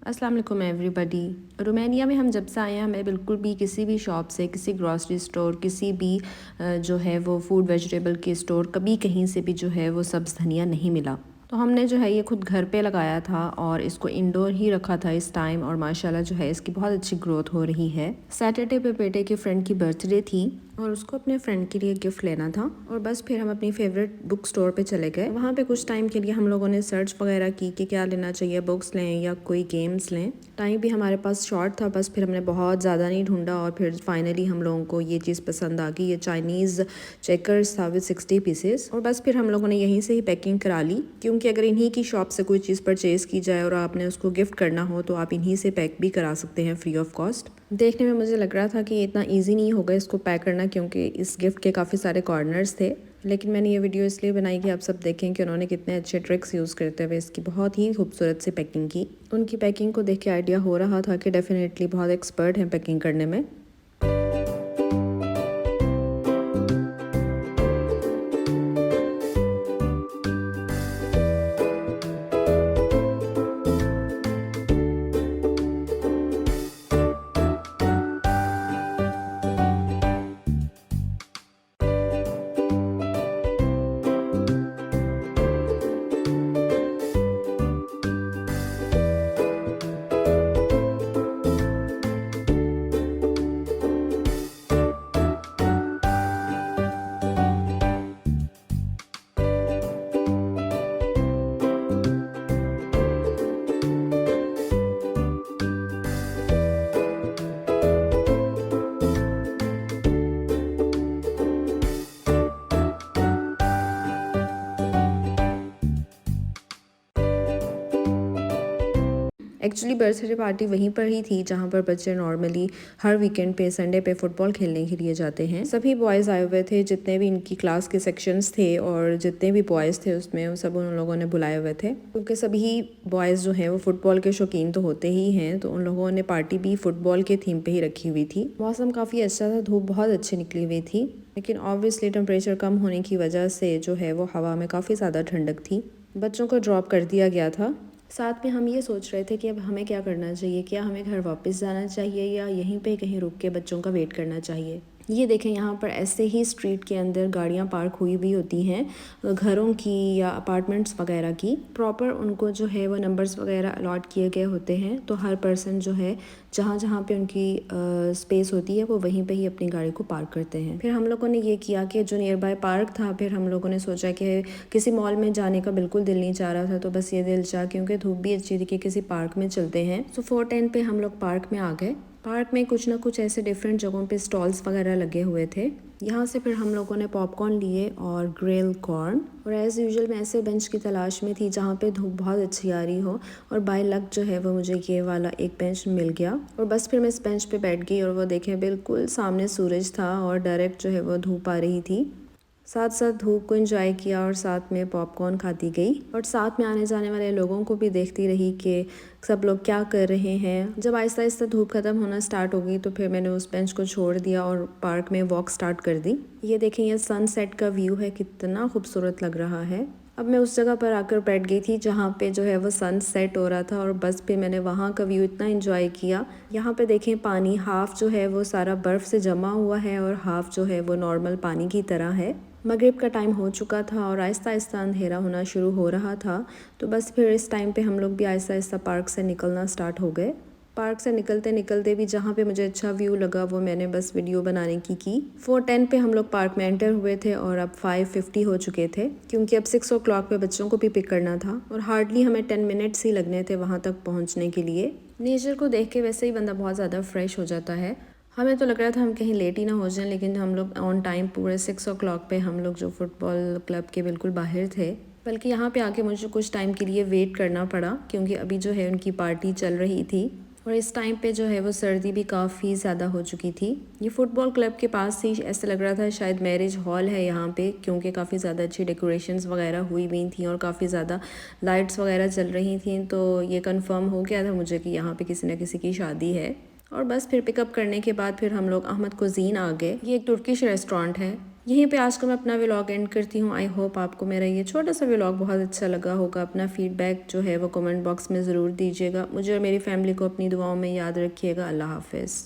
अस्सलाम वालेकुम everybody. Romania में हम जब से आए हैं हमें बिल्कुल भी किसी भी शॉप से, किसी ग्रॉसरी स्टोर, किसी भी जो है वो फूड वेजिटेबल के स्टोर, कभी कहीं से भी जो है वो सब्ज़ धनिया नहीं मिला। तो हमने जो है ये खुद घर पे लगाया था और इसको इंडोर ही रखा था इस टाइम, और माशाल्लाह जो है इसकी बहुत अच्छी ग्रोथ हो रही है। सैटरडे पे बेटे के फ्रेंड की बर्थडे थी और उसको अपने फ्रेंड के लिए गिफ्ट लेना था, और बस फिर हम अपनी फेवरेट बुक स्टोर पे चले गए। वहाँ पे कुछ टाइम के लिए हम लोगों ने सर्च वगैरह की कि क्या लेना चाहिए, बुक्स लें या कोई गेम्स लें। टाइम भी हमारे पास शॉर्ट था, बस फिर हमने बहुत ज़्यादा नहीं ढूंढा और फिर फाइनली हम लोगों को ये चीज़ पसंद आ गई। ये चाइनीज़ चेकर्स था विद 60 पीसेस, और बस फिर हम लोगों ने यहीं से ही पैकिंग करा ली, क्योंकि अगर इन्हीं की शॉप से कोई चीज़ परचेज़ की जाए और आपने उसको गिफ्ट करना हो तो आप इन्हीं से पैक भी करा सकते हैं फ्री ऑफ कॉस्ट। देखने में मुझे लग रहा था कि इतना ईजी नहीं होगा इसको पैक करना, क्योंकि इस गिफ्ट के काफ़ी सारे कॉर्नर्स थे, लेकिन मैंने ये वीडियो इसलिए बनाई कि आप सब देखें कि उन्होंने कितने अच्छे ट्रिक्स यूज़ करते हुए इसकी बहुत ही खूबसूरत सी पैकिंग की। उनकी पैकिंग को देख के आइडिया हो रहा था कि डेफिनेटली बहुत एक्सपर्ट हैं पैकिंग करने में। एक्चुअली बर्थडे पार्टी वहीं पर ही थी जहाँ पर बच्चे नॉर्मली हर वीकेंड पे, संडे पे फुटबॉल खेलने के लिए जाते हैं। सभी बॉयज़ आए हुए थे, जितने भी इनकी क्लास के सेक्शंस थे और जितने भी बॉयज़ थे उसमें, वो सब उन लोगों ने बुलाए हुए थे, क्योंकि सभी बॉयज़ जो हैं वो फुटबॉल के शौकीन तो होते ही हैं। तो उन लोगों ने पार्टी भी फुटबॉल के थीम पर ही रखी हुई थी। मौसम काफ़ी अच्छा था, धूप बहुत अच्छी निकली हुई थी, लेकिन ऑब्वियसली टेम्परेचर कम होने की वजह से जो है वो हवा में काफ़ी ज़्यादा ठंडक थी। बच्चों को ड्रॉप कर दिया गया था। साथ में हम ये सोच रहे थे कि अब हमें क्या करना चाहिए, क्या हमें घर वापस जाना चाहिए या यहीं पे कहीं रुक के बच्चों का वेट करना चाहिए। ये देखें, यहाँ पर ऐसे ही स्ट्रीट के अंदर गाड़ियाँ पार्क हुई भी होती हैं घरों की या अपार्टमेंट्स वगैरह की। प्रॉपर उनको जो है वो नंबर्स वगैरह अलॉट किए गए होते हैं, तो हर पर्सन जो है जहाँ जहाँ पे उनकी स्पेस होती है वो वहीं पे ही अपनी गाड़ी को पार्क करते हैं। फिर हम लोगों ने ये किया कि जो नियर बाय पार्क था, फिर हम लोगों ने सोचा कि किसी मॉल में जाने का बिल्कुल दिल नहीं चाह रहा था, तो बस ये दिल चाह क्योंकि धूप भी अच्छी थी कि किसी पार्क में चलते हैं। सो 4:10 पे हम लोग पार्क में आ गए। पार्क में कुछ ना कुछ ऐसे डिफरेंट जगहों पे स्टॉल्स वगैरह लगे हुए थे। यहाँ से फिर हम लोगों ने पॉपकॉर्न लिए और ग्रिल कॉर्न, और एज़ यूजुअल मैं ऐसे बेंच की तलाश में थी जहाँ पे धूप बहुत अच्छी आ रही हो, और बाय लक जो है वो मुझे ये वाला एक बेंच मिल गया, और बस फिर मैं इस बेंच पे बैठ गई और वो देखें बिल्कुल सामने सूरज था और डायरेक्ट जो है वो धूप आ रही थी। साथ साथ धूप को एंजॉय किया और साथ में पॉपकॉर्न खाती गई, और साथ में आने जाने वाले लोगों को भी देखती रही कि सब लोग क्या कर रहे हैं। जब आहिस्ता आहिस्ता धूप ख़त्म होना स्टार्ट हो गई तो फिर मैंने उस बेंच को छोड़ दिया और पार्क में वॉक स्टार्ट कर दी। ये देखें, ये सनसेट का व्यू है, कितना खूबसूरत लग रहा है। अब मैं उस जगह पर आकर बैठ गई थी जहाँ पे जो है वो सनसेट हो रहा था, और बस पे मैंने वहाँ का व्यू इतना एंजॉय किया। यहाँ पे देखें, पानी हाफ जो है वो सारा बर्फ़ से जमा हुआ है और हाफ जो है वो नॉर्मल पानी की तरह है। मगरिब का टाइम हो चुका था और आहिस्ता आहिस्ता अंधेरा होना शुरू हो रहा था, तो बस फिर इस टाइम पे हम लोग भी आहिस्ता आहिस्ता पार्क से निकलना स्टार्ट हो गए। पार्क से निकलते निकलते भी जहाँ पे मुझे अच्छा व्यू लगा वो मैंने बस वीडियो बनाने की। 4:10 पे हम लोग पार्क में एंटर हुए थे और अब 5:50 हो चुके थे, क्योंकि अब 6 o'clock पे बच्चों को भी पिक करना था, और हार्डली हमें 10 मिनट्स ही लगने थे वहाँ तक पहुँचने के लिए। नेचर को देख के वैसे ही बंदा बहुत ज़्यादा फ्रेश हो जाता है। हमें तो लग रहा था हम कहीं लेट ही ना हो जाएं, लेकिन हम लोग ऑन टाइम पूरे 6 o'clock पे हम लोग जो फुटबॉल क्लब के बिल्कुल बाहर थे। बल्कि यहाँ पे आके मुझे कुछ टाइम के लिए वेट करना पड़ा, क्योंकि अभी जो है उनकी पार्टी चल रही थी, और इस टाइम पे जो है वो सर्दी भी काफ़ी ज़्यादा हो चुकी थी। ये फुटबॉल क्लब के पास ही ऐसा लग रहा था शायद मैरिज हॉल है यहाँ पे, क्योंकि काफ़ी ज़्यादा अच्छी डेकोरेशंस वगैरह हुई हुई थी और काफ़ी ज़्यादा लाइट्स वगैरह चल रही थी, तो ये कंफर्म हो गया था मुझे कि यहाँ पे किसी न किसी की शादी है। और बस फिर पिकअप करने के बाद फिर हम लोग अहमद कुज़ीन आ गए। ये एक तुर्किश रेस्टोरेंट है। यहीं पे आज का मैं अपना व्लॉग एंड करती हूँ। आई होप आपको मेरा ये छोटा सा व्लॉग बहुत अच्छा लगा होगा। अपना फीडबैक जो है वो कमेंट बॉक्स में ज़रूर दीजिएगा। मुझे और मेरी फैमिली को अपनी दुआओं में याद रखिएगा। अल्लाह हाफ़िज़।